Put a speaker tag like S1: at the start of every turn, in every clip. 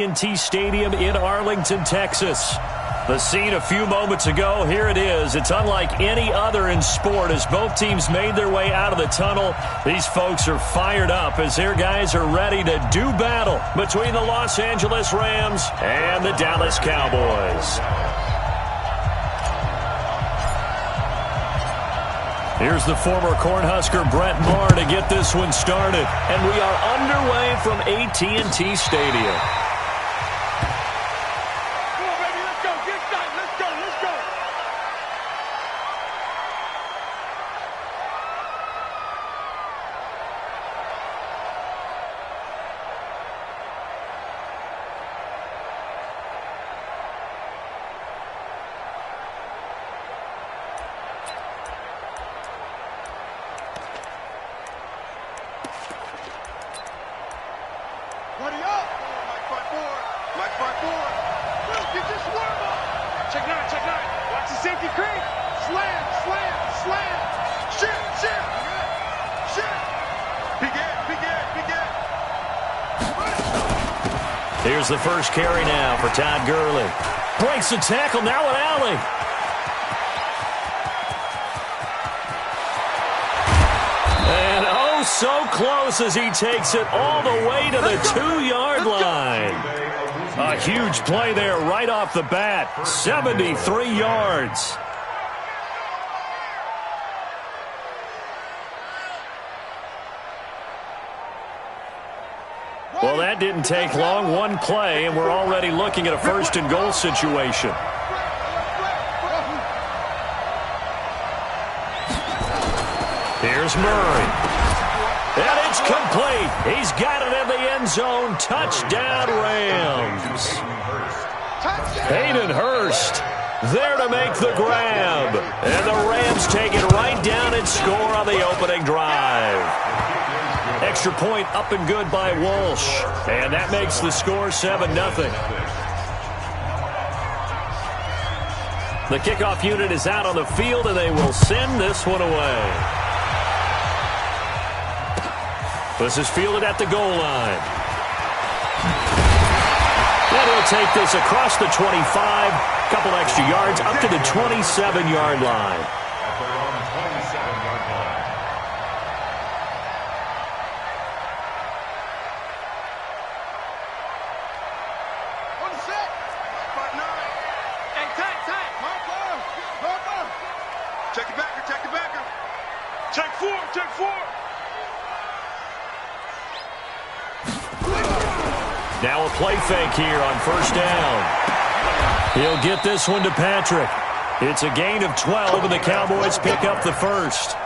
S1: AT&T Stadium in Arlington, Texas. The scene a few moments ago, here it is. It's unlike any other in sport as both teams made their way out of the tunnel. These folks are fired up as their guys are ready to do battle between the Los Angeles Rams and the Dallas Cowboys. Here's the former Cornhusker Brett Maher to get this one started. And we are underway from AT&T Stadium. Here's the first carry now for Todd Gurley. Breaks the tackle, now an alley. And oh, so close as he takes it all the way to the 2-yard line. A huge play there right off the bat. 73 yards. Well, that didn't take long. One play, and we're already looking at a first-and-goal situation. Here's Murray. And it's complete. He's got it in the end zone. Touchdown, Rams. Hayden Hurst there to make the grab. And the Rams take it right down and score on the opening drive. Extra point up and good by Walsh. And that makes the score 7-0. The kickoff unit is out on the field, and they will send this one away. This is fielded at the goal line. And he'll take this across the 25. Couple extra yards up to the 27-yard line. Now a play fake here on first down. He'll get this one to Patrick. It's a gain of 12, and the Cowboys pick up the first.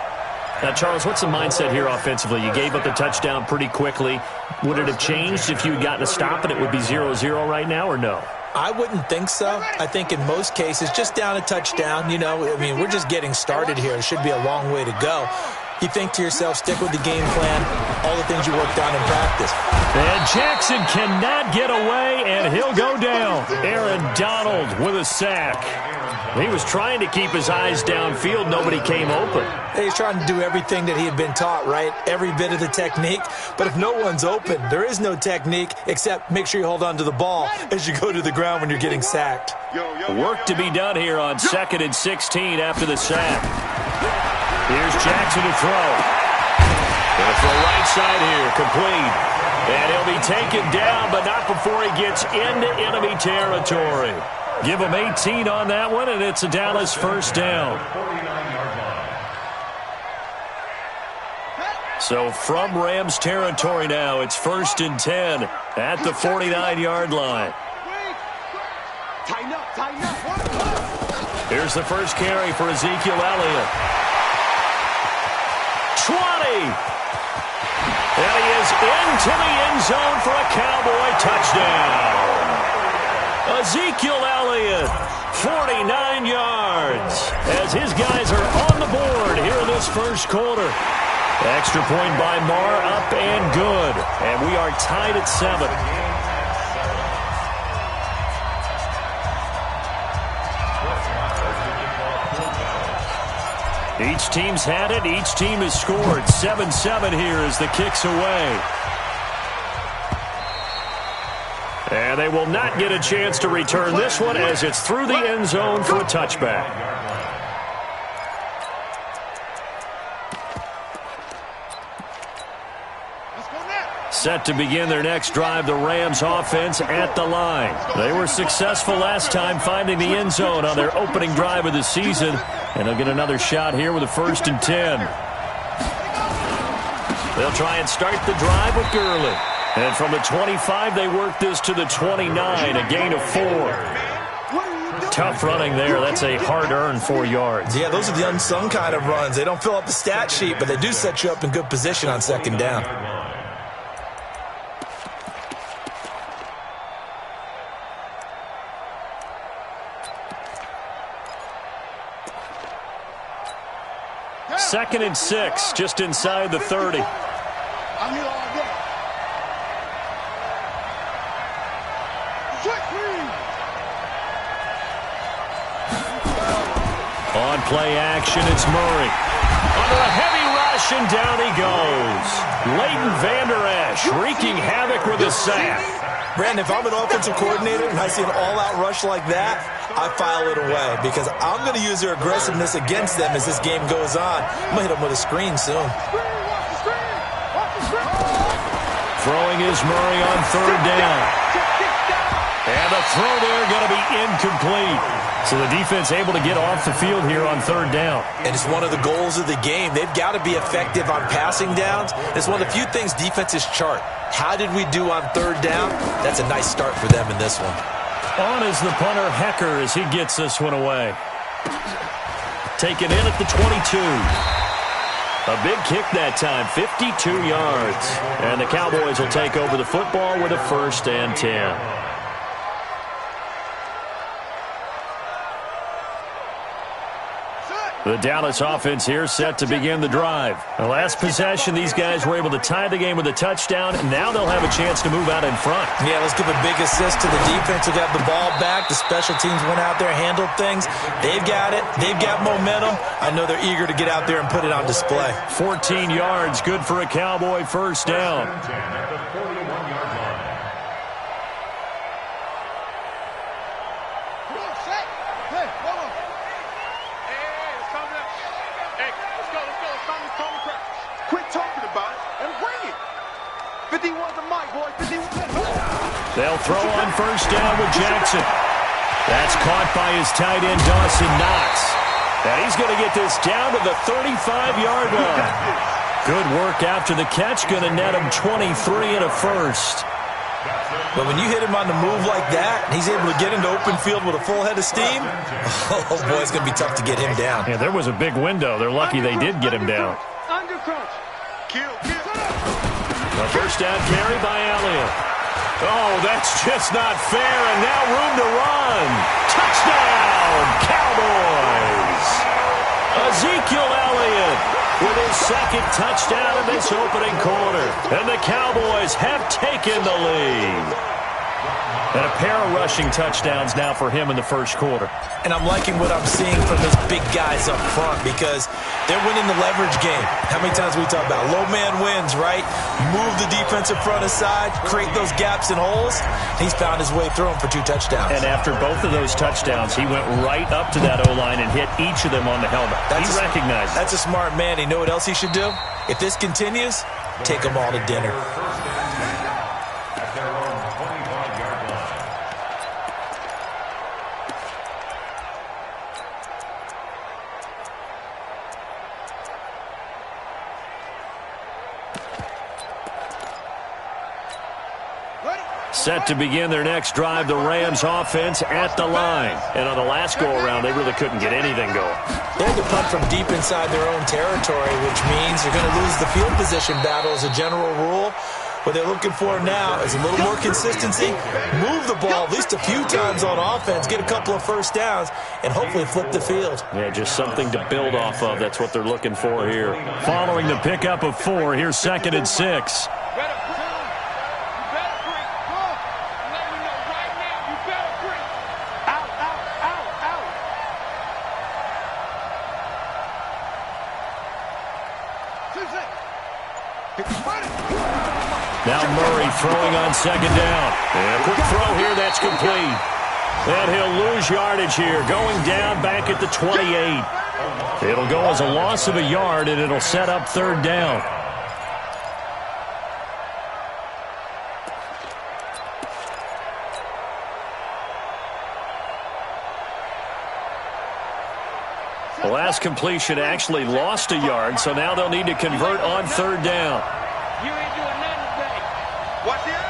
S1: Now, Charles, what's the mindset here offensively? You gave up the touchdown pretty quickly. Would it have changed if you had gotten a stop and it would be 0-0 right now, or no?
S2: I wouldn't think so. I think in most cases, just down a touchdown, you know, I mean, we're just getting started here. It should be a long way to go. You think to yourself, stick with the game plan, all the things you worked on in practice.
S1: And Jackson cannot get away, and he'll go down. Aaron Donald with a sack. He was trying to keep his eyes downfield. Nobody came open.
S2: He's trying to do everything that he had been taught, right? Every bit of the technique. But if no one's open, there is no technique except make sure you hold on to the ball as you go to the ground when you're getting sacked.
S1: Work to be done here on 2nd and 16 after the sack. Here's Jackson to throw. Gonna throw right side here, complete. And he'll be taken down, but not before he gets into enemy territory. Give him 18 on that one, and it's a Dallas first down. So from Rams territory now, it's 1st and 10 at the 49-yard line. Here's the first carry for Ezekiel Elliott. 20. And he is into the end zone for a Cowboy touchdown. Ezekiel Elliott, 49 yards, as his guys are on the board here in this first quarter. Extra point by Maher, up and good. And we are tied at 7. Each team's had it. Each team has scored. 7-7 here as the kick's away. And And they will not get a chance to return this one as it's through the end zone for a touchback. Set to begin their next drive, the Rams offense at the line. They were successful last time finding the end zone on their opening drive of the season, and they'll get another shot here with a 1st and 10. They'll try and start the drive with Gurley. And from the 25, they work this to the 29, a gain of 4. Tough running there. That's a hard-earned 4 yards.
S2: Yeah, those are the unsung kind of runs. They don't fill up the stat sheet, but they do set you up in good position on 2nd down.
S1: Second and 6, just inside the 30. On play action, it's Murray. Under a heavy rush, and down he goes. Leighton Vander Esch wreaking havoc with a sack.
S2: Brandon, if I'm an offensive coordinator and I see an all-out rush like that, I file it away because I'm going to use their aggressiveness against them as this game goes on. I'm going to hit them with a screen soon.
S1: Throwing is Murray on 3rd down. And the throw there going to be incomplete. So the defense able to get off the field here on 3rd down.
S2: And it's one of the goals of the game. They've got to be effective on passing downs. It's one of the few things defenses chart. How did we do on 3rd down? That's a nice start for them in this one.
S1: On is the punter, Hecker, as he gets this one away. Taken in at the 22. A big kick that time, 52 yards. And the Cowboys will take over the football with a 1st and 10. The Dallas offense here set to begin the drive. The last possession, these guys were able to tie the game with a touchdown, and now they'll have a chance to move out in front.
S2: Yeah, let's give a big assist to the defense who got the ball back. The special teams went out there, handled things. They've got it. They've got momentum. I know they're eager to get out there and put it on display.
S1: 14 yards, good for a Cowboy 1st down. They'll throw on 1st down with Jackson. That's caught by his tight end, Dawson Knox. And he's going to get this down to the 35-yard line. Good work after the catch. Going to net him 23 and a 1st.
S2: But when you hit him on the move like that, and he's able to get into open field with a full head of steam, oh, boy, it's going to be tough to get him down.
S1: Yeah, there was a big window. They're lucky they did get him down. The 1st down carry by Elliott. Oh, that's just not fair, and now room to run. Touchdown, Cowboys! Ezekiel Elliott with his 2nd touchdown in this opening quarter. And the Cowboys have taken the lead. And a pair of rushing touchdowns now for him in the 1st quarter.
S2: And I'm liking what I'm seeing from his big guys up front because they're winning the leverage game. How many times we talk about low man wins, right? Move the defensive front aside, create those gaps and holes. He's found his way through them for 2 touchdowns.
S1: And after both of those touchdowns, he went right up to that O-line and hit each of them on the helmet. He recognized it.
S2: That's a smart man. You know what else he should do? If this continues, take them all to dinner.
S1: Set to begin their next drive, the Rams offense at the line. And on the last go-around, they really couldn't get anything going.
S2: They had to punt from deep inside their own territory, which means you're going to lose the field position battle as a general rule. What they're looking for now is a little more consistency, move the ball at least a few times on offense, get a couple of 1st downs, and hopefully flip the field.
S1: Yeah, just something to build off of. That's what they're looking for here. Following the pickup of 4, here's 2nd and 6. Now Murray throwing on second down. And a quick throw here, that's complete. And he'll lose yardage here, going down back at the 28. It'll go as a loss of a yard, and it'll set up third down. The last completion actually lost a yard, so now they'll need to convert on third down.
S3: You ain't doing nothing today. Watch it.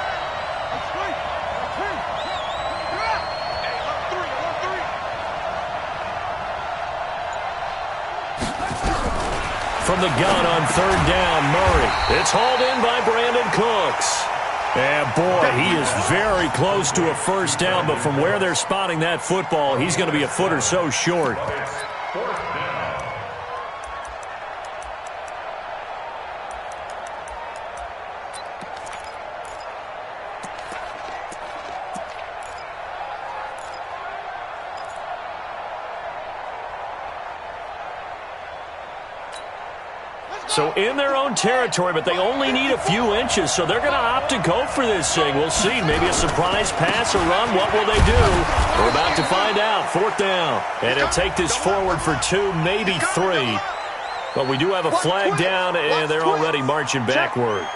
S1: From the gun on third down, Murray. It's hauled in by Brandon Cooks. And boy, he is very close to a first down, but from where they're spotting that football, he's going to be a foot or so short. So in their own territory, but they only need a few inches, so they're going to opt to go for this thing. We'll see. Maybe a surprise pass or run. What will they do? We're about to find out. Fourth down. And he'll take this forward for 2, maybe 3. But we do have a flag down, and they're already marching backward.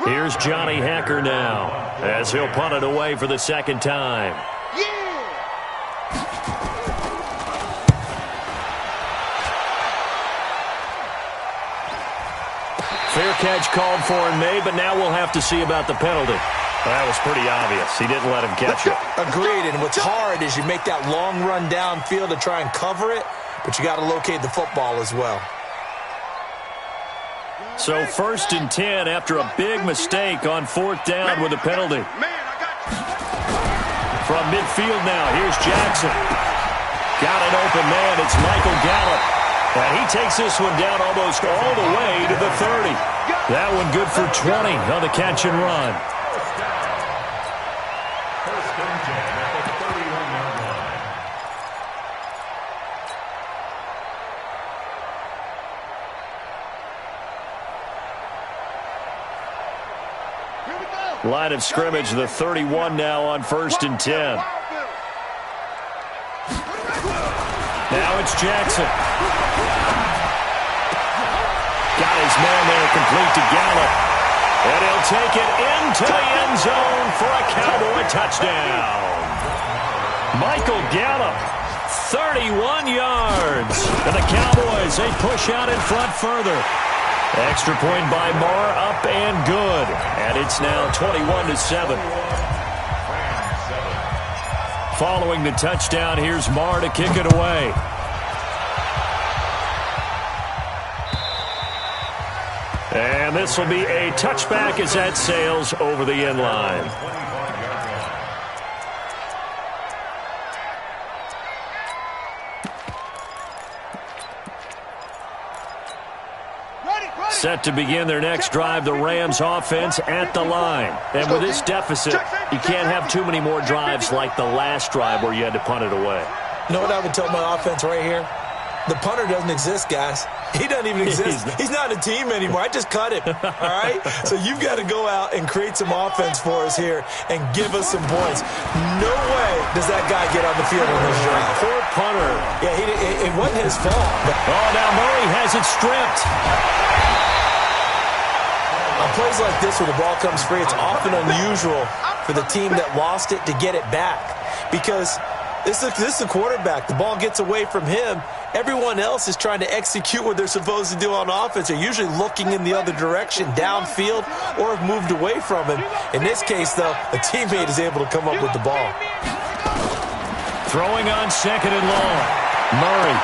S1: Here's Johnny Hacker now, as he'll punt it away for the second time. Fair catch called for and made, but now we'll have to see about the penalty. That was pretty obvious. He didn't let him catch it.
S2: Agreed, and what's hard is you make that long run downfield to try and cover it, but you got to locate the football as well.
S1: So 1st and 10 after a big mistake on fourth down with a penalty. From midfield now, here's Jackson. Got an open man. It's Michael Gallup. And he takes this one down almost all the way to the 30. That one good for 20 on the catch and run. Line of scrimmage, the 31 now on 1st and 10. Now it's Jackson. Got his man there, complete to Gallup. And he'll take it into the end zone for a Cowboy touchdown. Michael Gallup, 31 yards. And the Cowboys, they push out in front further. Extra point by Marr, up and good. And it's now 21-7. Following the touchdown, here's Marr to kick it away. And this will be a touchback as that sails over the end line. Set to begin their next drive, the Rams offense at the line. And with this deficit, you can't have too many more drives like the last drive where you had to punt it away.
S2: You know what I would tell my offense right here? The punter doesn't exist, guys. He doesn't even exist. He's not a team anymore. I just cut him, all right? So you've got to go out and create some offense for us here and give us some points. No way does that guy get on the field on this drive.
S1: Poor punter.
S2: Yeah, it wasn't his fault. But
S1: oh, now Murray has it stripped.
S2: On plays like this where the ball comes free, it's often unusual for the team that lost it to get it back because this is the quarterback. The ball gets away from him. Everyone else is trying to execute what they're supposed to do on offense. They're usually looking in the other direction, downfield, or have moved away from him. In this case, though, a teammate is able to come up with the ball.
S1: Throwing on second and long. Murray.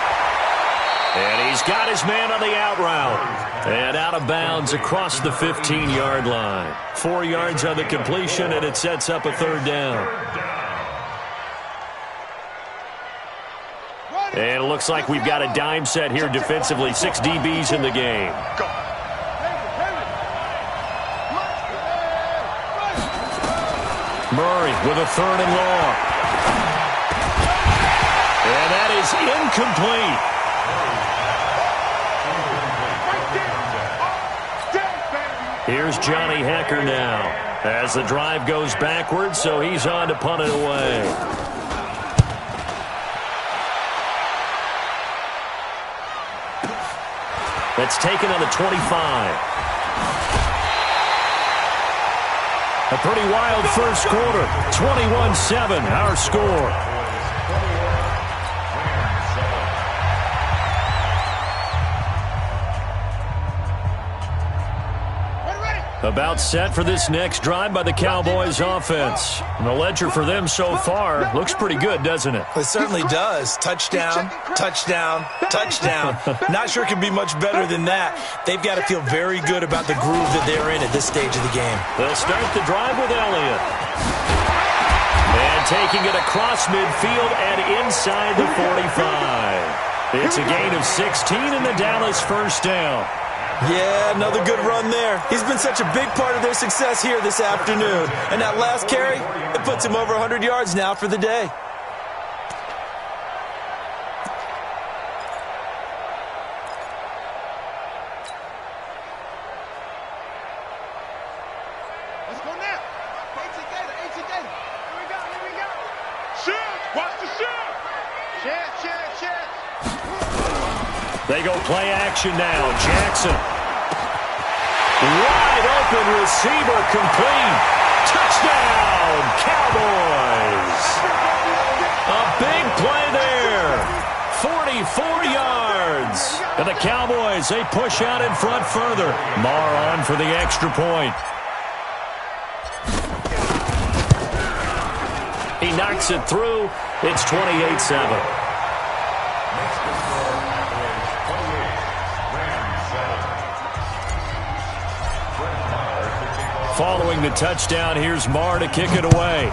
S1: And he's got his man on the out route. And out of bounds across the 15-yard line. 4 yards on the completion, and it sets up a third down. And it looks like we've got a dime set here defensively. 6 DBs in the game. Murray with a third and long. And that is incomplete. Here's Johnny Hecker now as the drive goes backwards, so he's on to punt it away. That's taken on the 25. A pretty wild first quarter. 21-7, our score. About set for this next drive by the Cowboys offense. And the ledger for them so far looks pretty good, doesn't it?
S2: It certainly does. Touchdown, touchdown, touchdown. Not sure it can be much better than that. They've got to feel very good about the groove that they're in at this stage of the game.
S1: They'll start the drive with Elliott. And taking it across midfield and inside the 45. It's a gain of 16 in the Dallas first down.
S2: Yeah, another good run there. He's been such a big part of their success here this afternoon. And that last carry, it puts him over 100 yards now for the day.
S3: Let's go now. AT Gator. Here we go. Shoot. Watch the shoot. Check.
S1: They go play action now. Jackson. Wide open receiver complete. Touchdown, Cowboys. A big play there. 44 yards. And the Cowboys, they push out in front further. Marr on for the extra point. He knocks it through. It's 28-7. Following the touchdown, here's Marr to kick it away.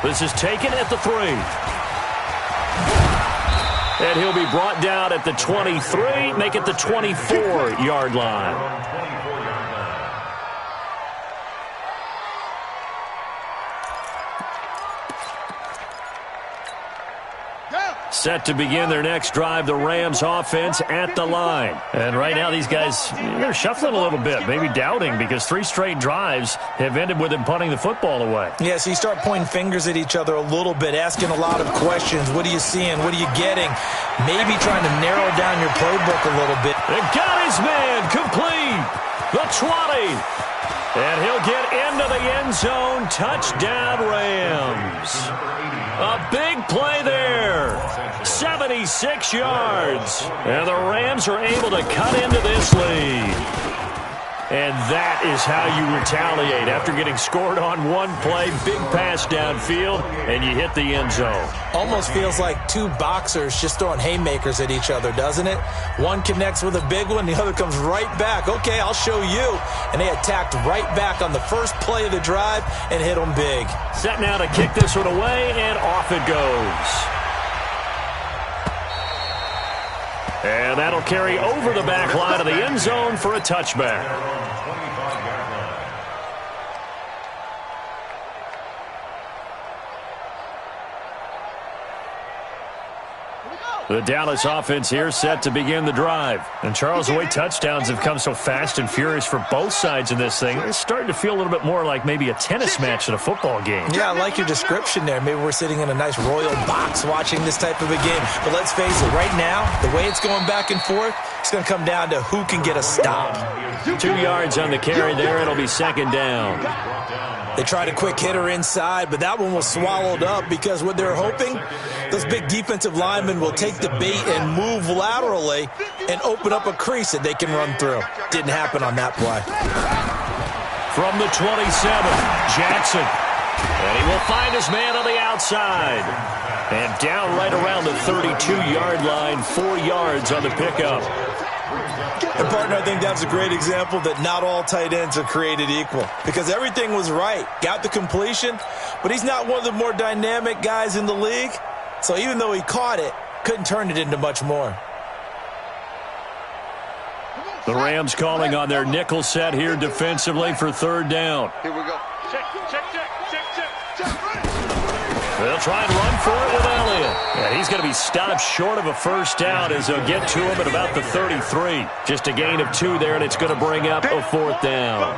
S1: This is taken at the 3. And he'll be brought down at the 23, make it the 24-yard line. Set to begin their next drive, the Rams offense at the line. And right now these guys, they're shuffling a little bit, maybe doubting, because 3 straight drives have ended with them punting the football away.
S2: Yeah, so you start pointing fingers at each other a little bit, asking a lot of questions. What are you seeing? What are you getting? Maybe trying to narrow down your playbook a little bit.
S1: And got his man complete. The 20. And he'll get into the end zone. Touchdown, Rams. A big play there. 76 yards. And the Rams are able to cut into this lead. And that is how you retaliate after getting scored on one play. Big pass downfield, and you hit the end zone.
S2: Almost feels like 2 boxers just throwing haymakers at each other, doesn't it? One connects with a big one, the other comes right back. Okay, I'll show you. And they attacked right back on the first play of the drive and hit them big.
S1: Set now to kick this one away, and off it goes. And that'll carry over the back line of the end zone for a touchback. The Dallas offense here set to begin the drive. And Charles, the way touchdowns have come so fast and furious for both sides in this thing, it's starting to feel a little bit more like maybe a tennis match at a football game.
S2: Yeah, I like your description there. Maybe we're sitting in a nice royal box watching this type of a game. But let's face it, right now, the way it's going back and forth, it's going to come down to who can get a stop.
S1: 2 yards on the carry there. It'll be second down.
S2: They tried a quick hitter inside, but that one was swallowed up because what they're hoping, those big defensive linemen will take the bait and move laterally and open up a crease that they can run through. Didn't happen on that play.
S1: From the 27, Jackson. And he will find his man on the outside. And down right around the 32-yard line, 4 yards on the pickup.
S2: And, partner, I think that's a great example that not all tight ends are created equal because everything was right. Got the completion, but he's not one of the more dynamic guys in the league. So even though he caught it, couldn't turn it into much more.
S1: The Rams calling on their nickel set here defensively for third down.
S3: Here we go. Check.
S1: They'll try and run for it with Elliott. And he's going to be stopped short of a first down as they'll get to him at about the 33. Just a gain of 2 there, and it's going to bring up a 4th down.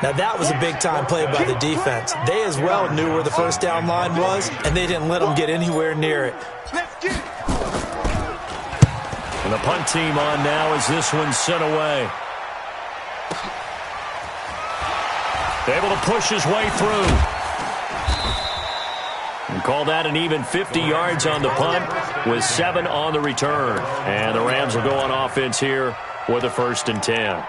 S2: Now, that was a big-time play by the defense. They as well knew where the first down line was, and they didn't let them get anywhere near it.
S1: And the punt team on now as this one's sent away. Able to push his way through. And call that an even 50 yards on the punt with 7 on the return. And the Rams will go on offense here with a 1st and 10.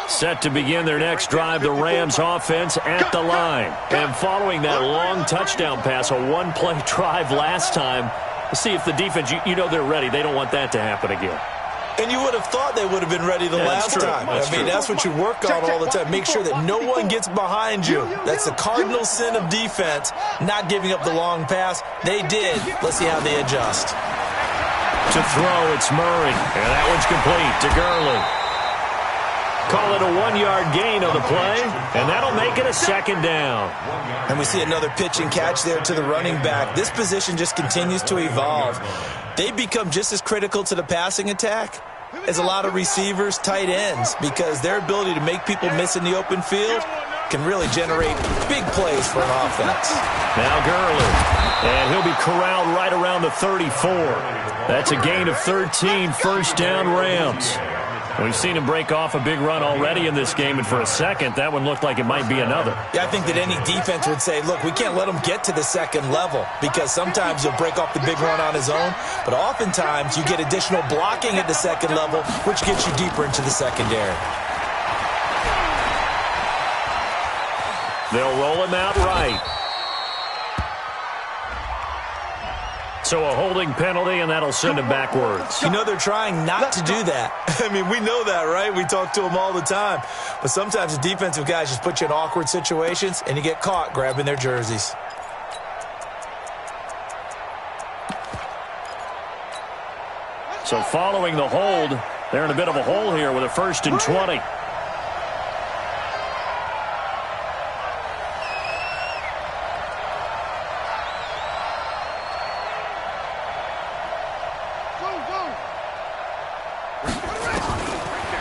S1: Set to begin their next drive, the Rams offense at the line. And following that long touchdown pass, a one-play drive last time, let's see if the defense, you know they're ready. They don't want that to happen again.
S2: And you would have thought they would have been ready the last time. That's what you work on all the time. Make sure that no one gets behind you. That's the cardinal sin of defense, not giving up the long pass. They did. Let's see how they adjust.
S1: To throw, it's Murray. And that one's complete to Gurley. Call it a 1-yard gain on the play, and that'll make it a 2nd down.
S2: And we see another pitch and catch there to the running back. This position just continues to evolve. They become just as critical to the passing attack as a lot of receivers, tight ends, because their ability to make people miss in the open field can really generate big plays for an offense.
S1: Now Gurley, and he'll be corralled right around the 34. That's a gain of 13, 1st down Rams. We've seen him break off a big run already in this game, and for a second, that one looked like it might be another.
S2: Yeah, I think that any defense would say, look, we can't let him get to the 2nd level, because sometimes he'll break off the big run on his own, but oftentimes you get additional blocking at the 2nd level, which gets you deeper into the secondary.
S1: They'll roll him out right. So a holding penalty, and that'll send him backwards.
S2: You know they're trying not to do that. I mean, we know that, right? We talk to them all the time. But sometimes the defensive guys just put you in awkward situations, and you get caught grabbing their jerseys.
S1: So following the hold, they're in a bit of a hole here with a 1st and 20.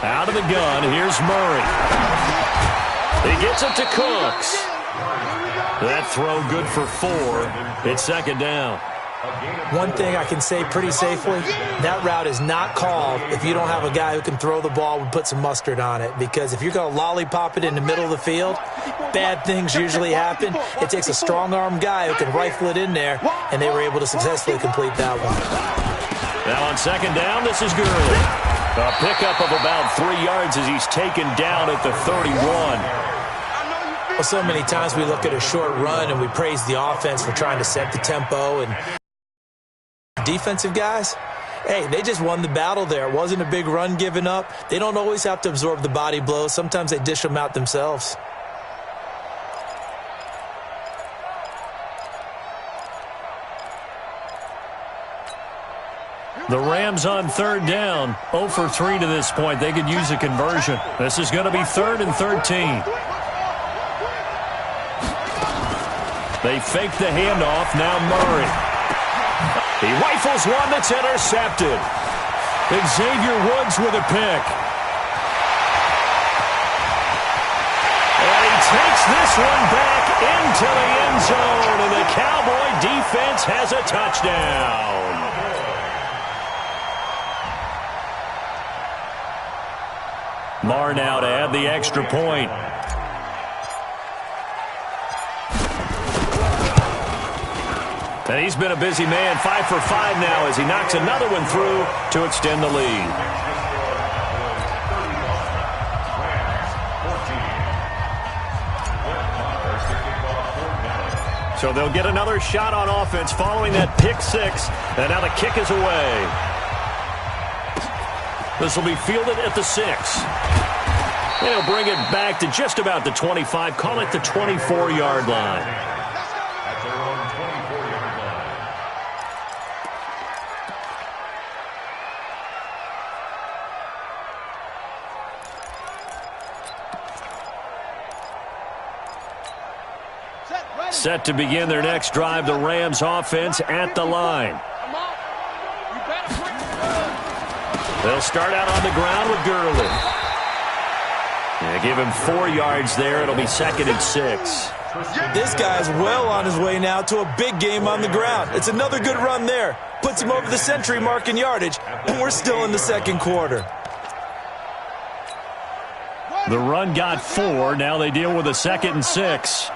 S1: Out of the gun, here's Murray. He gets it to Cooks. That throw good for 4. It's 2nd down.
S2: One thing I can say pretty safely, that route is not called if you don't have a guy who can throw the ball and put some mustard on it. Because if you're going to lollipop it in the middle of the field, bad things usually happen. It takes a strong-arm guy who can rifle it in there, and they were able to successfully complete that one.
S1: Now on 2nd down, this is Gurley. A pickup of about 3 yards as he's taken down at the 31.
S2: Well, so many times we look at a short run and we praise the offense for trying to set the tempo, and defensive guys, hey, they just won the battle there. It wasn't a big run given up. They don't always have to absorb the body blows. Sometimes they dish them out themselves.
S1: The Rams on 3rd down, 0 for 3 to this point. They could use a conversion. This is going to be 3rd and 13. They fake the handoff. Now Murray. He rifles one that's intercepted. Xavier Woods with a pick. And he takes this one back into the end zone, and the Cowboy defense has a touchdown. Marr now to add the extra point. And he's been a busy man, 5 for 5 now as he knocks another one through to extend the lead. So they'll get another shot on offense following that pick 6, and now the kick is away. This will be fielded at the 6. They'll bring it back to just about the 25, call it the 24-yard line. Set to begin their next drive, the Rams offense at the line. They'll start out on the ground with Gurley. Yeah, give him 4 yards there. It'll be 2nd and 6.
S2: This guy's well on his way now to a big game on the ground. It's another good run there. Puts him over the century mark in yardage, and we're still in the second quarter.
S1: The run got 4. Now they deal with a 2nd and 6.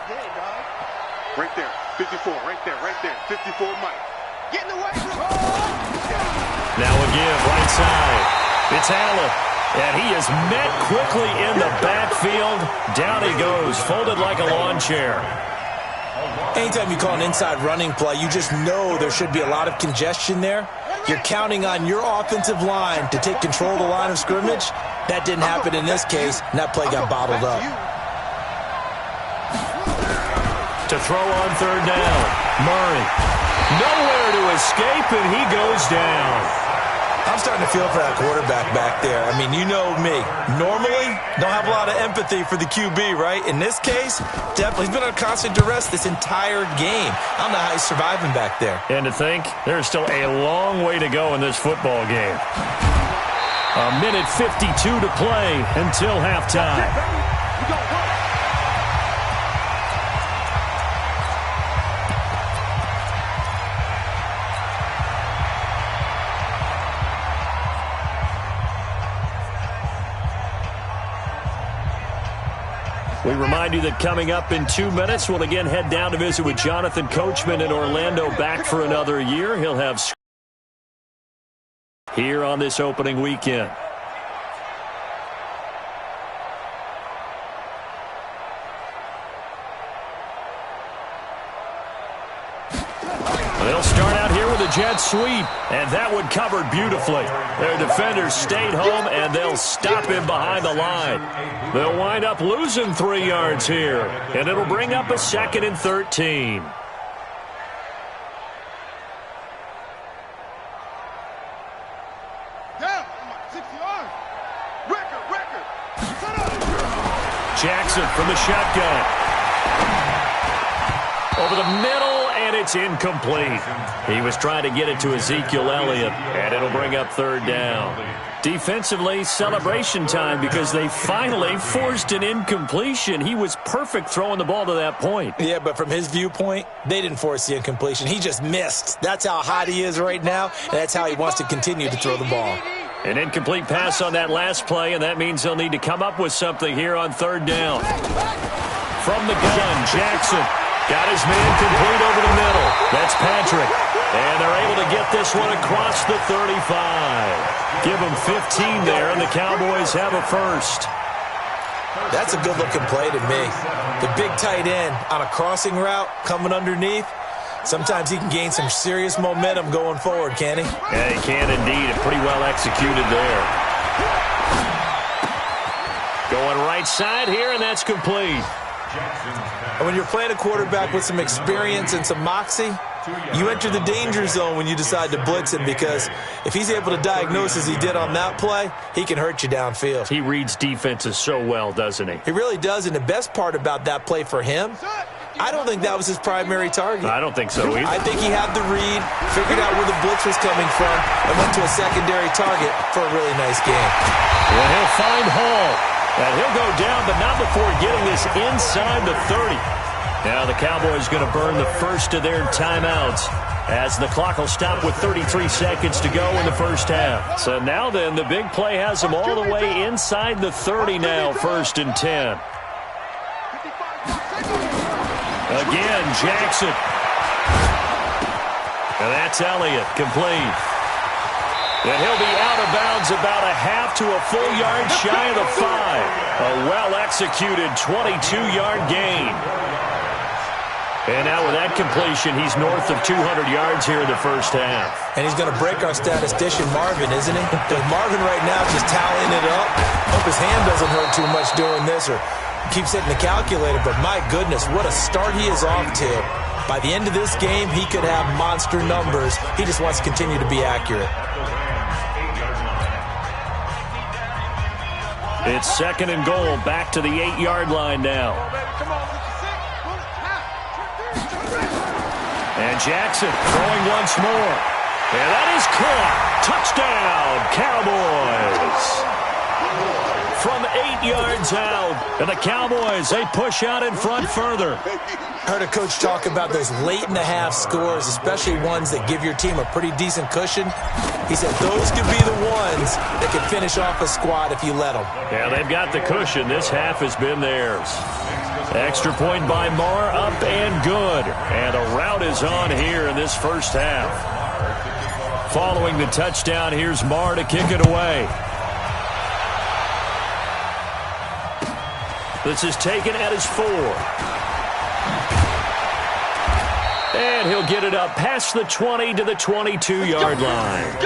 S3: Right there, 54, right there, 54, Mike. Get in the way.
S1: Now a give, right side. It's Allen, and he is met quickly in the backfield. Down he goes, folded like a lawn chair.
S2: Anytime you call an inside running play, you just know there should be a lot of congestion there. You're counting on your offensive line to take control of the line of scrimmage. That didn't happen in this case, and that play got bottled up.
S1: To throw on 3rd down, Murray. Nowhere to escape, and he goes down.
S2: I'm starting to feel for that quarterback back there. I mean, you know me. Normally, don't have a lot of empathy for the QB, right? In this case, definitely. He's been under constant duress this entire game. I don't know how he's surviving back there.
S1: And to think, there's still a long way to go in this football game. A minute 52 to play until halftime. We remind you that coming up in 2 minutes, we'll again head down to visit with Jonathan Coachman in Orlando, back for another year. He'll have here on this opening weekend. They'll start out here with a jet sweep, and that one covered beautifully. Their defenders stayed home, and they'll stop him behind the line. They'll wind up losing 3 yards here, and it'll bring up a 2nd and 13. Jackson from the shotgun. Over the middle, and it's incomplete. He was trying to get it to Ezekiel Elliott, and it'll bring up 3rd down. Defensively, celebration time because they finally forced an incompletion. He was perfect throwing the ball to that point.
S2: Yeah, but from his viewpoint, they didn't force the incompletion. He just missed. That's how hot he is right now, and that's how he wants to continue to throw the ball.
S1: An incomplete pass on that last play, and that means they'll need to come up with something here on 3rd down. From the gun, Jackson got his man complete over the middle. That's Patrick. And they're able to get this one across the 35. Give them 15 there, and the Cowboys have a first.
S2: That's a good-looking play to me. The big tight end on a crossing route coming underneath. Sometimes he can gain some serious momentum going forward, can he?
S1: Yeah, he can indeed. And pretty well executed there. Going right side here, and that's complete.
S2: And when you're playing a quarterback with some experience and some moxie, you enter the danger zone when you decide to blitz him, because if he's able to diagnose as he did on that play, he can hurt you downfield.
S1: He reads defenses so well, doesn't he?
S2: He really does, and the best part about that play for him, I don't think that was his primary target.
S1: I don't think so either.
S2: I think he had the read, figured out where the blitz was coming from, and went to a secondary target for a really nice game.
S1: And he'll find Hall. And he'll go down, but not before getting this inside the 30. Now the Cowboys going to burn the first of their timeouts, as the clock will stop with 33 seconds to go in the first half. So now then, the big play has them all the way inside the 30 now, 1st and 10. Again, Jackson. And that's Elliott, complete. And he'll be out of bounds about a half to a full yard shy of the 5. A well-executed 22-yard gain. And now with that completion, he's north of 200 yards here in the first half.
S2: And he's going to break our statistician, Marvin, isn't he? Because Marvin right now just tallying it up. Hope his hand doesn't hurt too much doing this, or keeps hitting the calculator. But my goodness, what a start he is off to. By the end of this game, he could have monster numbers. He just wants to continue to be accurate.
S1: It's 2nd and goal, back to the 8-yard line now. And Jackson throwing once more. And that is caught. Touchdown, Cowboys. From 8 yards out. And the Cowboys, they push out in front further.
S2: Heard a coach talk about those late-in-the-half scores, especially ones that give your team a pretty decent cushion. He said those could be the ones that can finish off a squad if you let them.
S1: Yeah, they've got the cushion. This half has been theirs. Extra point by Marr, up and good. And a rout is on here in this first half. Following the touchdown, here's Marr to kick it away. This is taken at his 4. And he'll get it up past the 20 to the 22-yard line.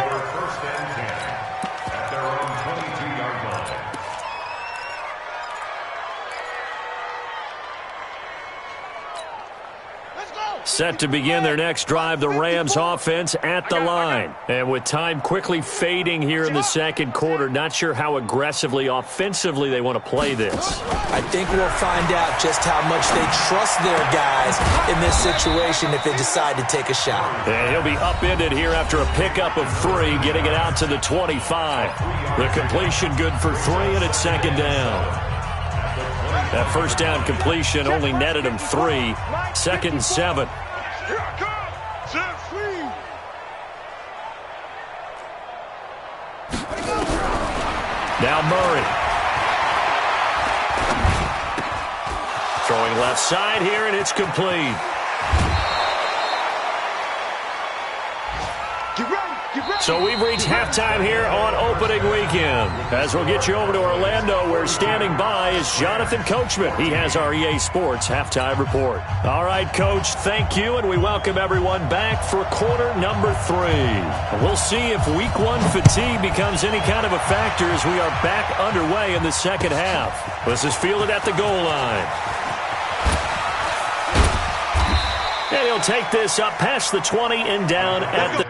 S1: Set to begin their next drive, the Rams offense at the line. And with time quickly fading here in the second quarter, not sure how aggressively, offensively they want to play this.
S2: I think we'll find out just how much they trust their guys in this situation if they decide to take a shot.
S1: And he'll be upended here after a pickup of 3, getting it out to the 25. The completion good for 3, and it's second down. That first down completion only netted him 3. Second and 7. Now Murray. Throwing left side here, and it's complete. So we've reached halftime here on opening weekend. As we'll get you over to Orlando, where standing by is Jonathan Coachman. He has our EA Sports halftime report. All right, Coach, thank you, and we welcome everyone back for quarter number 3. We'll see if week 1 fatigue becomes any kind of a factor as we are back underway in the second half. This is fielded at the goal line. And he'll take this up past the 20 and down at the...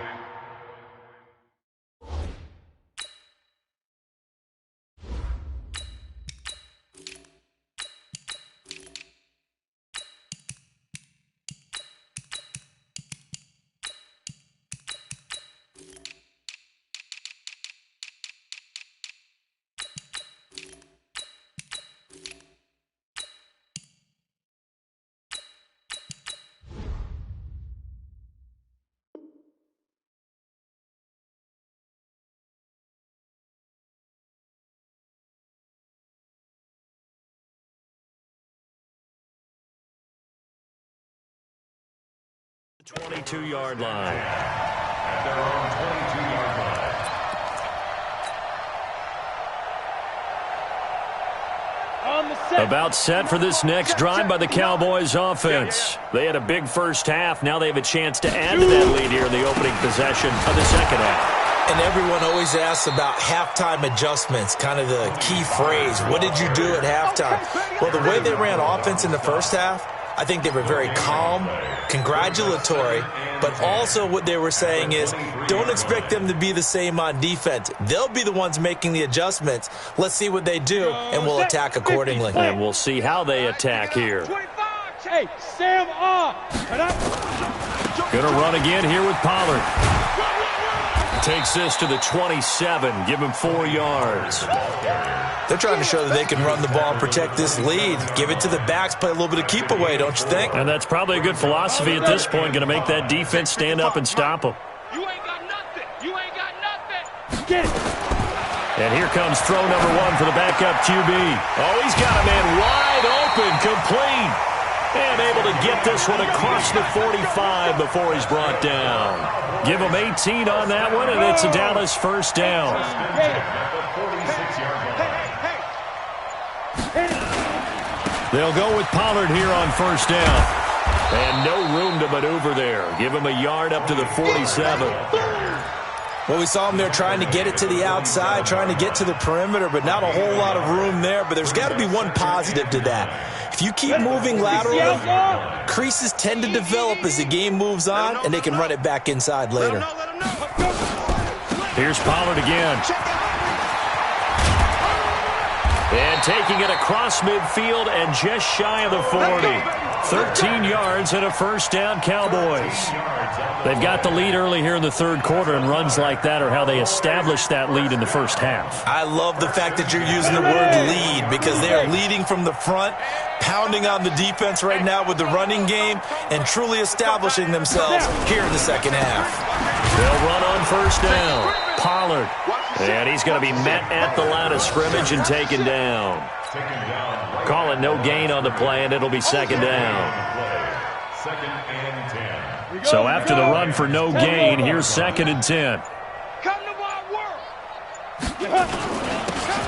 S1: The 22-yard line. At their own 22-yard line. About set for this next drive by the Cowboys offense. They had a big first half. Now they have a chance to add to that lead here in the opening possession of the second half.
S2: And everyone always asks about halftime adjustments, kind of the key phrase. What did you do at halftime? Well, the way they ran offense in the first half, I think they were very calm, congratulatory, but also what they were saying is don't expect them to be the same on defense. They'll be the ones making the adjustments. Let's see what they do, and we'll attack accordingly.
S1: And we'll see how they attack here.
S3: Hey, Sam off.
S1: Going to run again here with Pollard. Takes this to the 27. Give him 4 yards.
S2: They're trying to show that they can run the ball and protect this lead. Give it to the backs, play a little bit of keep away, don't you think?
S1: And that's probably a good philosophy at this point, going to make that defense stand up and stop them.
S3: You ain't got nothing. You ain't got nothing. Get it.
S1: And here comes throw number 1 for the backup QB. Oh, he's got a man wide open, complete. And able to get this one across the 45 before he's brought down. Give him 18 on that one, and it's a Dallas first down. They'll go with Pollard here on first down. And no room to maneuver there. Give him a yard up to the 47.
S2: Well, we saw them there trying to get it to the outside, trying to get to the perimeter, but not a whole lot of room there. But there's got to be one positive to that. If you keep moving laterally, creases tend to develop as the game moves on, and they can run it back inside later.
S1: Here's Pollard again. And taking it across midfield and just shy of the 40. 13 yards and a first down, Cowboys. They've got the lead early here in the third quarter, and runs like that are how they establish that lead in the first half.
S2: I love the fact that you're using the word lead because they are leading from the front, pounding on the defense right now with the running game, and truly establishing themselves here in the second half.
S1: They'll run on first down. Pollard. And he's going to be met at the line of scrimmage and taken down. Call it no gain on the play, and it'll be second down. So after the run for no gain, here's 2nd and 10.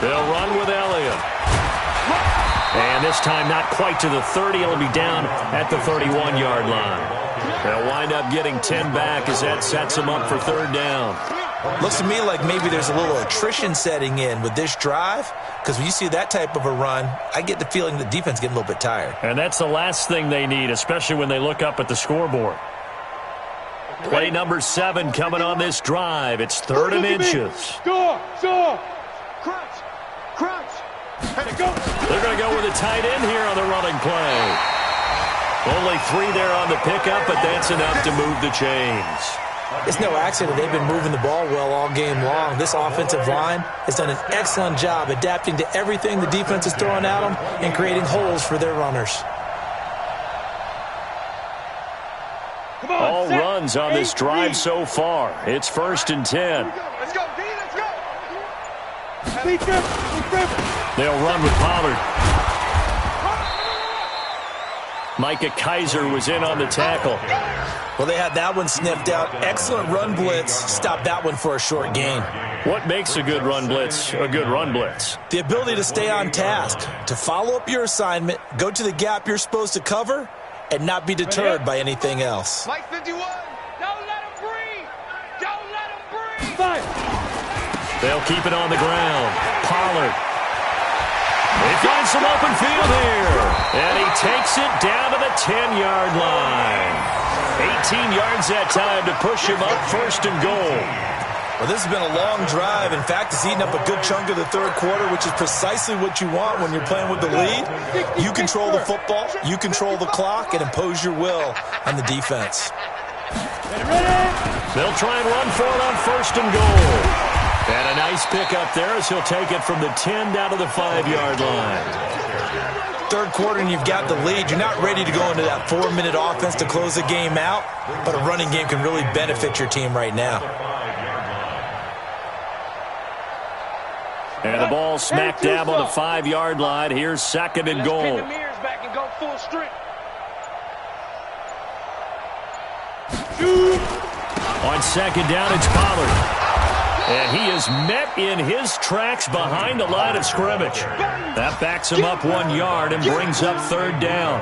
S1: They'll run with Elliott. And this time not quite to the 30. It'll be down at the 31-yard line. They'll wind up getting 10 back as that sets them up for third down.
S2: Looks to me like maybe there's a little attrition setting in with this drive, because when you see that type of a run, I get the feeling the defense getting a little bit tired.
S1: And that's the last thing they need, especially when they look up at the scoreboard. Play number 7 coming on this drive. It's 3rd and inches.
S3: Score! Crunch!
S1: They're going to go with a tight end here on the running play. Only 3 there on the pickup, but that's enough to move the chains.
S2: It's no accident they've been moving the ball well all game long. This offensive line has done an excellent job adapting to everything the defense is throwing at them and creating holes for their runners.
S1: All runs on this drive so far. It's 1st and 10.
S3: Let's go, D, let's go.
S1: They'll run with Pollard. Micah Kaiser was in on the tackle.
S2: Well, they had that one sniffed out. Excellent run blitz. Stopped that one for a short gain.
S1: What makes a good run blitz a good run blitz?
S2: The ability to stay on task, to follow up your assignment, go to the gap you're supposed to cover, and not be deterred by anything else.
S3: Mike 51, don't let him breathe. Don't let him breathe. Fire.
S1: They'll keep it on the ground. Pollard. They find some open field here. And he takes it down to the 10-yard line. 18 yards that time to push him up 1st and goal.
S2: Well, this has been a long drive. In fact, it's eaten up a good chunk of the third quarter, which is precisely what you want when you're playing with the lead. You control the football, you control the clock, and impose your will on the defense.
S1: They'll try and run for it on 1st and goal. And a nice pickup there as he'll take it from the 10 down to the 5-yard line.
S2: Third quarter and you've got the lead. You're not ready to go into that 4-minute offense to close the game out, but a running game can really benefit your team right now.
S1: And the ball smack dab on the 5-yard line. Here's 2nd and goal.
S3: Let's pin the mirrors back and go full strength.
S1: On 2nd down, it's Pollard. And he is met in his tracks behind the line of scrimmage. That backs him up 1 yard and brings up 3rd down.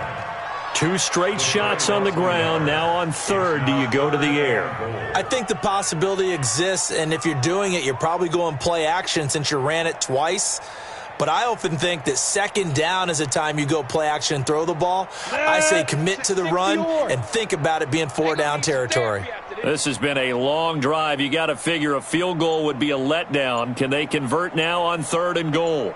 S1: 2 straight shots on the ground. Now on 3rd, do you go to the air?
S2: I think the possibility exists, and if you're doing it, you're probably going play action since you ran it twice. But I often think that 2nd down is a time you go play action and throw the ball. I say commit to the run and think about it being 4-down territory.
S1: This has been a long drive. You got to figure a field goal would be a letdown. Can they convert now on 3rd and goal?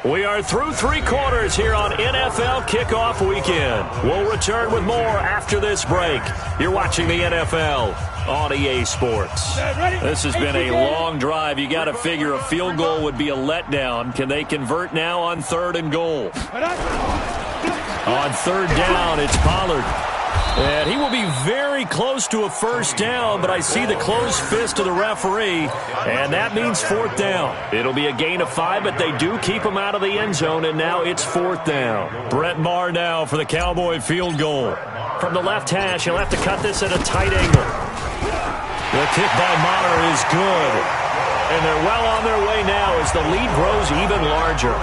S1: We are through 3 quarters here on NFL Kickoff Weekend. We'll return with more after this break. You're watching the NFL on EA Sports. This has been a long drive. You got to figure a field goal would be a letdown. Can they convert now on 3rd and goal? On 3rd down, it's Pollard. And he will be very close to a 1st down, but I see the closed fist of the referee, and that means 4th down. It'll be a gain of 5, but they do keep him out of the end zone, and now it's 4th down. Brett Maher now for the Cowboy field goal. From the left hash, he'll have to cut this at a tight angle. The kick by Maher is good. And they're well on their way now as the lead grows even larger.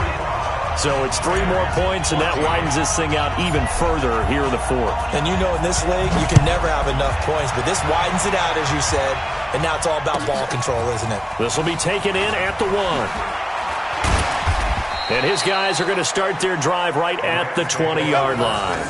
S1: So it's 3 more points, and that widens this thing out even further here in the 4th.
S2: And you know in this league, you can never have enough points, but this widens it out, as you said, and now it's all about ball control, isn't it?
S1: This will be taken in at the 1. And his guys are going to start their drive right at the 20-yard line.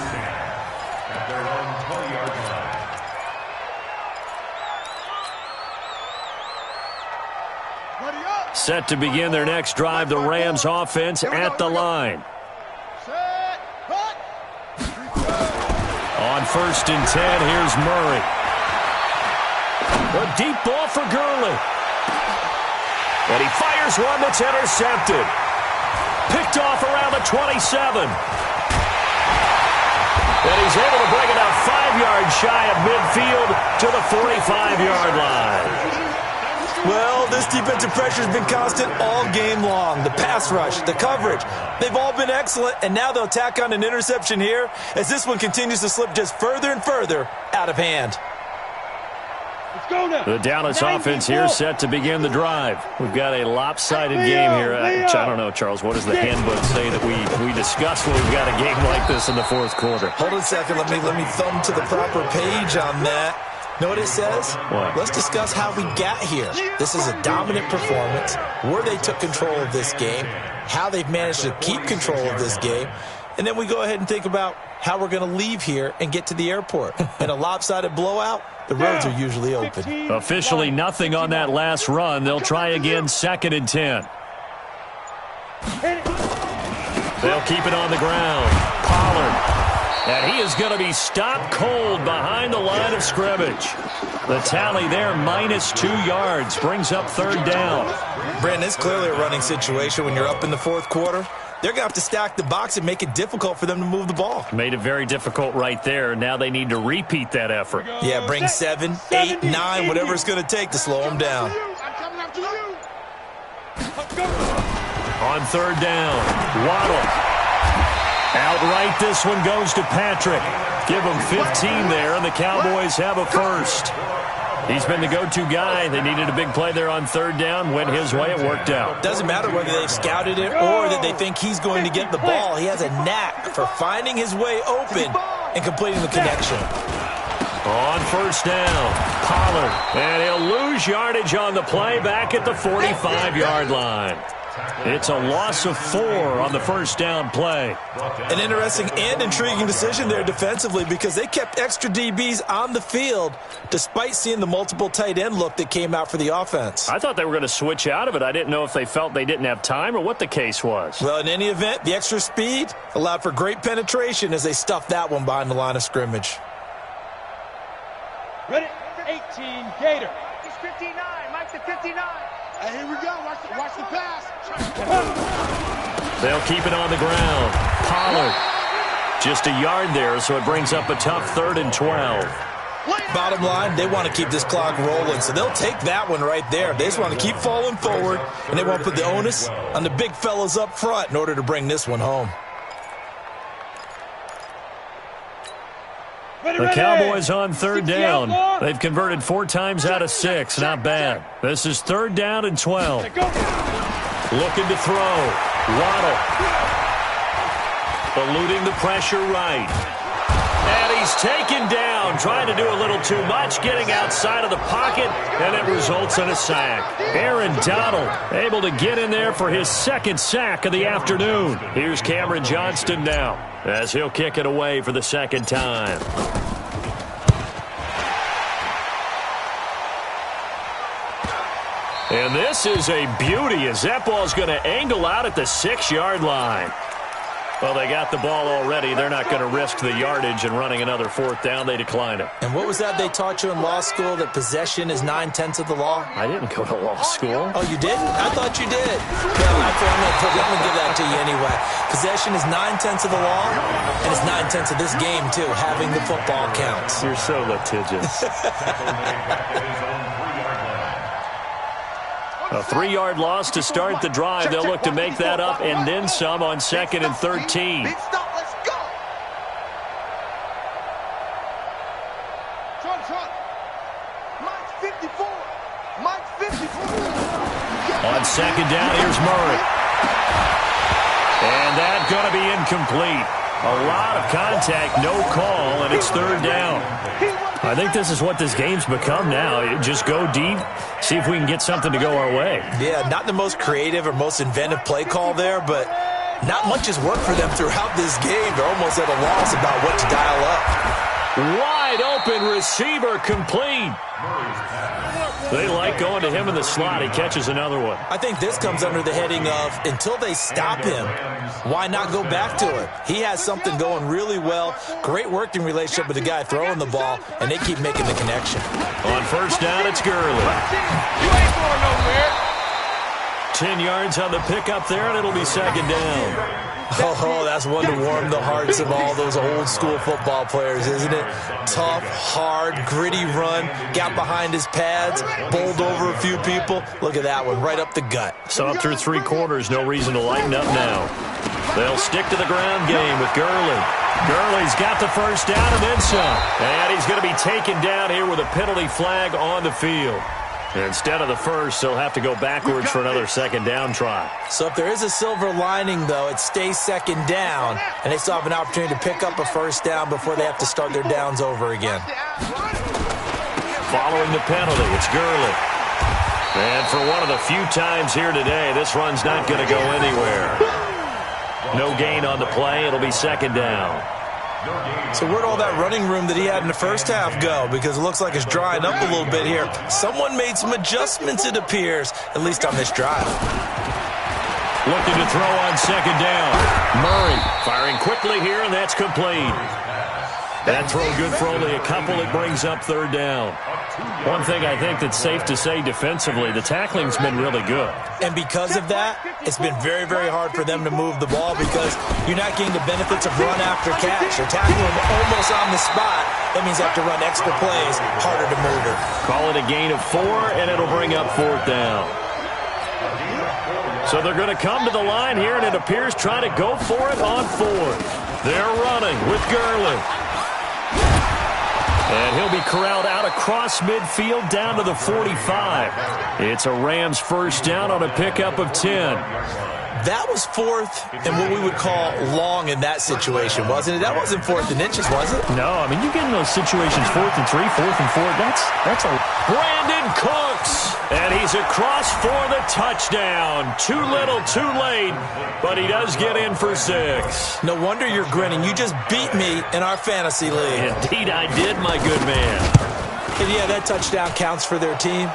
S1: Set to begin their next drive, the Rams offense at the line. On 1st and 10, here's Murray. A deep ball for Gurley. And he fires one that's intercepted. Picked off around the 27. And he's able to bring it out 5 yards shy of midfield to the 45-yard line.
S2: Well, this defensive pressure has been constant all game long. The pass rush, the coverage, they've all been excellent, and now they'll tack on an interception here as this one continues to slip just further and further out of hand.
S3: Let's go now.
S1: The Dallas offense here set to begin the drive. We've got a lopsided game here. I don't know, Charles, what does the handbook say that we discuss when we've got a game like this in the fourth quarter?
S2: Hold on a second. Let me thumb to the proper page on that. Know what it says?
S1: What?
S2: Let's discuss how we got here. This is a dominant performance, where they took control of this game, how they've managed to keep control of this game, and then we go ahead and think about how we're going to leave here and get to the airport. In a lopsided blowout, the roads are usually open.
S1: Officially nothing on that last run. They'll try again, 2nd and 10. They'll keep it on the ground. Pollard. And he is going to be stopped cold behind the line of scrimmage. The tally there, -2 yards, brings up 3rd down.
S2: Brandon, it's clearly a running situation when you're up in the fourth quarter. They're going to have to stack the box and make it difficult for them to move the ball.
S1: Made it very difficult right there. Now they need to repeat that effort.
S2: Yeah, bring 7, 8, 9, whatever it's going to take to slow them down.
S1: On 3rd down, Waddle. Outright, this one goes to Patrick. Give him 15 there, and the Cowboys have a first. He's been the go-to guy. They needed a big play there on 3rd down. Went his way. It worked out.
S2: Doesn't matter whether they've scouted it or that they think he's going to get the ball. He has a knack for finding his way open and completing the connection.
S1: On 1st down, Pollard. And he'll lose yardage on the play back at the 45-yard line. It's a loss of 4 on the 1st down play.
S2: An interesting and intriguing decision there defensively because they kept extra DBs on the field despite seeing the multiple tight end look that came out for the offense.
S1: I thought they were going to switch out of it. I didn't know if they felt they didn't have time or what the case was.
S2: Well, in any event, the extra speed allowed for great penetration as they stuffed that one behind the line of scrimmage.
S3: Ready? 18, Gator. He's 59. Mike the 59. Hey, here we go. Watch the pass.
S1: They'll keep it on the ground. Pollard. Just a yard there, so it brings up a tough 3rd and 12.
S2: Bottom line, they want to keep this clock rolling, so they'll take that one right there. They just want to keep falling forward, and they want to put the onus on the big fellas up front in order to bring this one home.
S1: The Cowboys on 3rd down. They've converted 4 times out of 6. Not bad. This is 3rd down and 12. Looking to throw. Waddle. Eluding the pressure right. And he's taken down. Trying to do a little too much. Getting outside of the pocket. And it results in a sack. Aaron Donald able to get in there for his 2nd sack of the afternoon. Here's Cameron Johnston now, as he'll kick it away for the 2nd time. And this is a beauty as that ball's going to angle out at the 6-yard line. Well, they got the ball already. They're not going to risk the yardage and running another 4th down. They decline it.
S2: And what was that they taught you in law school, that possession is 9/10 of the law?
S1: I didn't go to law school.
S2: Oh, you didn't? I thought you did. Well, I'm going to give that to you anyway. Possession is 9/10 of the law, and it's 9/10 of this game, too. Having the football counts.
S1: You're so litigious. A 3-yard loss to start the drive. They'll look to make that up and then some on 2nd and 13.
S3: Let's go. Mike's 54. Mike's 54.
S1: On 2nd down, here's Murray. And that's going to be incomplete. A lot of contact, no call, and it's 3rd down. I think this is what this game's become now. Just go deep, see if we can get something to go our way.
S2: Yeah, not the most creative or most inventive play call there, but not much has worked for them throughout this game. They're almost at a loss about what to dial up.
S1: Wide open receiver complete. They like going to him in the slot. He catches another one.
S2: I think this comes under the heading of until they stop him, why not go back to it? He has something going really well. Great working relationship with the guy throwing the ball, and they keep making the connection.
S1: On first down, it's Gurley.
S3: You ain't going nowhere.
S1: 10 yards on the pickup there, and it'll be second down.
S2: Oh, that's one to warm the hearts of all those old-school football players, isn't it? Tough, hard, gritty run, got behind his pads, bowled over a few people. Look at that one, right up the gut.
S1: So up through 3 quarters, no reason to lighten up now. They'll stick to the ground game with Gurley. Gurley's got the first down and then some. And he's going to be taken down here with a penalty flag on the field. Instead of the first, they'll have to go backwards for another second down try.
S2: So if there is a silver lining, though, it stays second down, and they still have an opportunity to pick up a first down before they have to start their downs over again.
S1: Following the penalty, it's Gurley. And for one of the few times here today, this run's not going to go anywhere. No gain on the play. It'll be second down.
S2: So where'd all that running room that he had in the first half go? Because it looks like it's drying up a little bit here. Someone made some adjustments, it appears, at least on this drive.
S1: Looking to throw on second down. Murray firing quickly here, and that's complete. That throw good for only a couple. It brings up third down. One thing I think that's safe to say defensively, the tackling's been really good.
S2: And because of that, it's been very, very hard for them to move the ball because you're not getting the benefits of run after catch. They're tackling them almost on the spot. That means they have to run extra plays, harder to move it.
S1: Call it a gain of 4, and it'll bring up fourth down. So they're going to come to the line here, and it appears trying to go for it on fourth. They're running with Gurley. And he'll be corralled out across midfield down to the 45. It's a Rams first down on a pickup of 10.
S2: That was fourth and what we would call long in that situation, wasn't it? That wasn't fourth and inches, was it?
S1: No, I mean, you get in those situations 4th and 3, 4th and 4. That's a... Brandon Cooks! And he's across for the touchdown. Too little, too late, but he does get in for 6.
S2: No wonder you're grinning. You just beat me in our fantasy league.
S1: Indeed I did, my good man.
S2: And yeah, that touchdown counts for their team.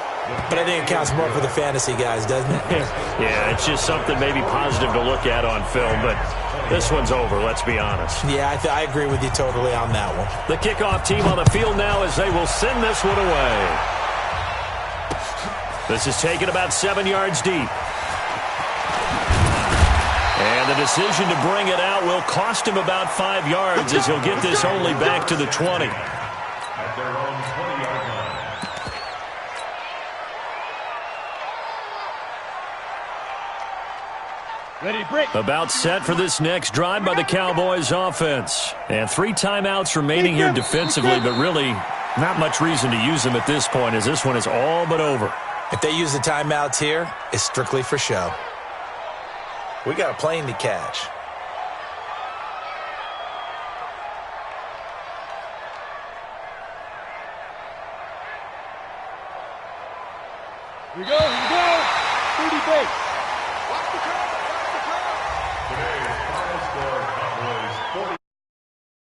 S2: But I think it counts more for the fantasy guys, doesn't it?
S1: Yeah, it's just something maybe positive to look at on film, but this one's over, let's be honest.
S2: Yeah, I agree with you totally on that one.
S1: The kickoff team on the field now as they will send this one away. This is taken about 7 yards deep. And the decision to bring it out will cost him about 5 yards as he'll get this only back to the 20. About set for this next drive by the Cowboys offense. And 3 timeouts remaining here defensively, but really not much reason to use them at this point as this one is all but over.
S2: If they use the timeouts here, it's strictly for show. We got a plane to catch.
S3: Here we go, here we go.